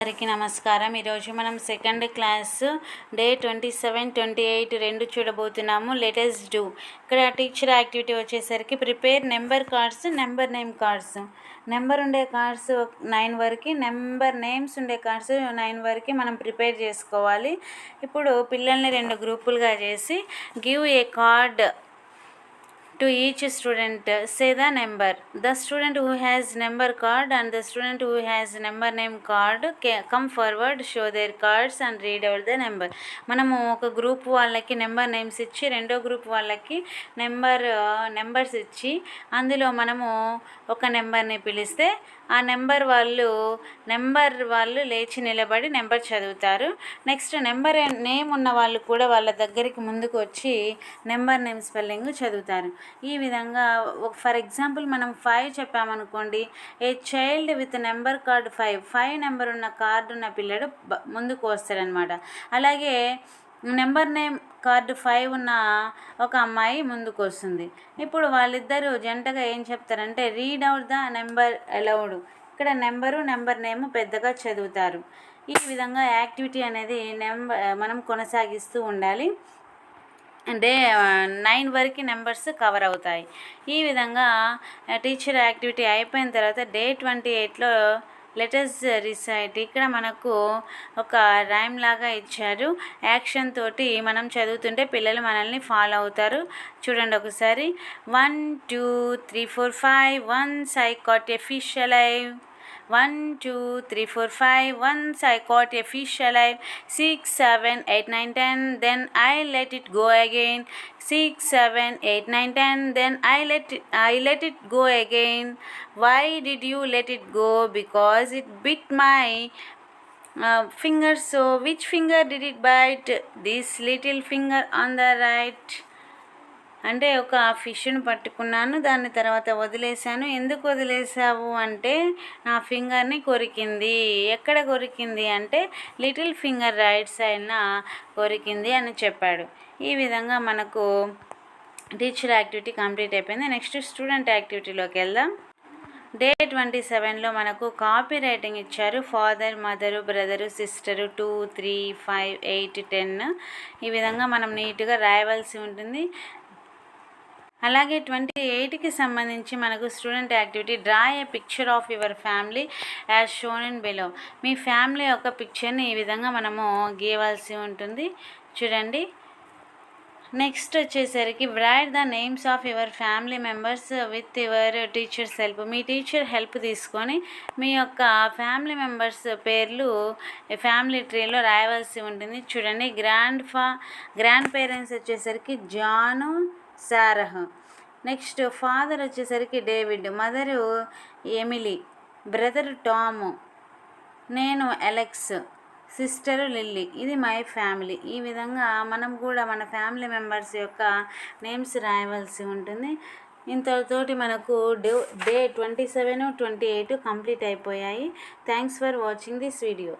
అందరికీ నమస్కారం. ఈరోజు మనం సెకండ్ క్లాస్ డే 27, 28 రెండు చూడబోతున్నాము. Let's do. ఇక్కడ టీచర్ యాక్టివిటీ వచ్చేసరికి prepare number cards, number name cards. Number ఉండే కార్డ్స్ 9 వరకు, నెంబర్ నేమ్స్ ఉండే కార్డ్స్ 9 వరకు మనం ప్రిపేర్ చేసుకోవాలి. ఇప్పుడు పిల్లల్ని 2 గ్రూపులుగా చేసి give a card to each student, say the number. The student who has number card and the student who has number name card come forward, show their cards and read out the number. మనము ఒక group వాళ్ళకి number names ఇచ్చి రెండో group వాళ్ళకి numbers ఇచ్చి అందులో మనము ఒక నెంబర్ని పిలిస్తే ఆ నెంబర్ వాళ్ళు లేచి నిలబడి నెంబర్ చదువుతారు. నెక్స్ట్ నెంబర్ నేమ్ ఉన్న వాళ్ళు కూడా వాళ్ళ దగ్గరికి ముందుకు వచ్చి నెంబర్ నేమ్ స్పెల్లింగ్ చదువుతారు. ఈ విధంగా ఫర్ ఎగ్జాంపుల్ మనం 5 చెప్పామనుకోండి, a child with number card 5 number ఉన్న కార్డు ఉన్న పిల్లడు ముందుకు వస్తాడనమాట. అలాగే నెంబర్ నేమ్ కార్డు 5 ఉన్న ఒక అమ్మాయి ముందుకు వస్తుంది. ఇప్పుడు వాళ్ళిద్దరూ జంటగా ఏం చెప్తారంటే read out the number allowed. ఇక్కడ నెంబర్ నేమ్ పెద్దగా చదువుతారు. ఈ విధంగా యాక్టివిటీ అనేది మనం కొనసాగిస్తూ ఉండాలి. అంటే 9 వరకు నెంబర్స్ కవర్ అవుతాయి. ఈ విధంగా టీచర్ యాక్టివిటీ అయిపోయిన తర్వాత డే 28లో లెటర్స్ రిసైట్. ఇక్కడ మనకు ఒక రైమ్ లాగా ఇచ్చారు. యాక్షన్ తోటి మనం చదువుతుంటే పిల్లలు మనల్ని ఫాలో అవుతారు. చూడండి ఒకసారి. 1 2 3 4 5 once I caught a fish alive. 1 2 3 4 5 once I caught a fish alive. 6 7 8 9 10 then I let it go again. 6 7 8 9 10 then I let it go again. Why did you let it go? Because it bit my finger. So which finger did it bite? This little finger on the right. అంటే ఒక ఫిష్ను పట్టుకున్నాను, దాని తర్వాత వదిలేశాను. ఎందుకు వదిలేసావు అంటే నా ఫింగర్ని కొరికింది. ఎక్కడ కొరికింది అంటే లిటిల్ ఫింగర్ రైట్ సైడ్న కొరికింది అని చెప్పాడు. ఈ విధంగా మనకు టీచర్ యాక్టివిటీ కంప్లీట్ అయిపోయింది. నెక్స్ట్ స్టూడెంట్ యాక్టివిటీలోకి వెళ్దాం. డే 27లో మనకు కాపీ రైటింగ్ ఇచ్చారు. ఫాదర్, మదరు, బ్రదరు, సిస్టరు, 2 3 5 8 10 ఈ విధంగా మనం నీట్గా రాయవలసి ఉంటుంది. అలాగే 28కి సంబంధించి మనకు student activity draw A picture of your family as shown in below. Me family యొక్క పిక్చర్ని ఈ విధంగా మనము గీయవలసి ఉంటుంది. చూడండి. నెక్స్ట్ వచ్చేసరికి right the names of your family members with your teachers help. Me teacher help తీసుకొని మీ యొక్క ఫ్యామిలీ మెంబర్స్ పేర్లు ఫ్యామిలీ ట్రీలో రాయవలసి ఉంటుంది. చూడండి. గ్రాండ్ పేరెంట్స్ వచ్చేసరికి జాను, సారహ్. నెక్స్ట్ ఫాదర్ వచ్చేసరికి డేవిడ్, మదరు ఎమిలీ, బ్రదర్ టాము, నేను అలెక్స్, సిస్టరు లిల్లీ. ఇది మై ఫ్యామిలీ. ఈ విధంగా మనం కూడా మన ఫ్యామిలీ మెంబర్స్ యొక్క నేమ్స్ రాయవలసి ఉంటుంది. ఇంతతోటి మనకు డే 27, 28 కంప్లీట్ అయిపోయాయి. Thanks for watching this video.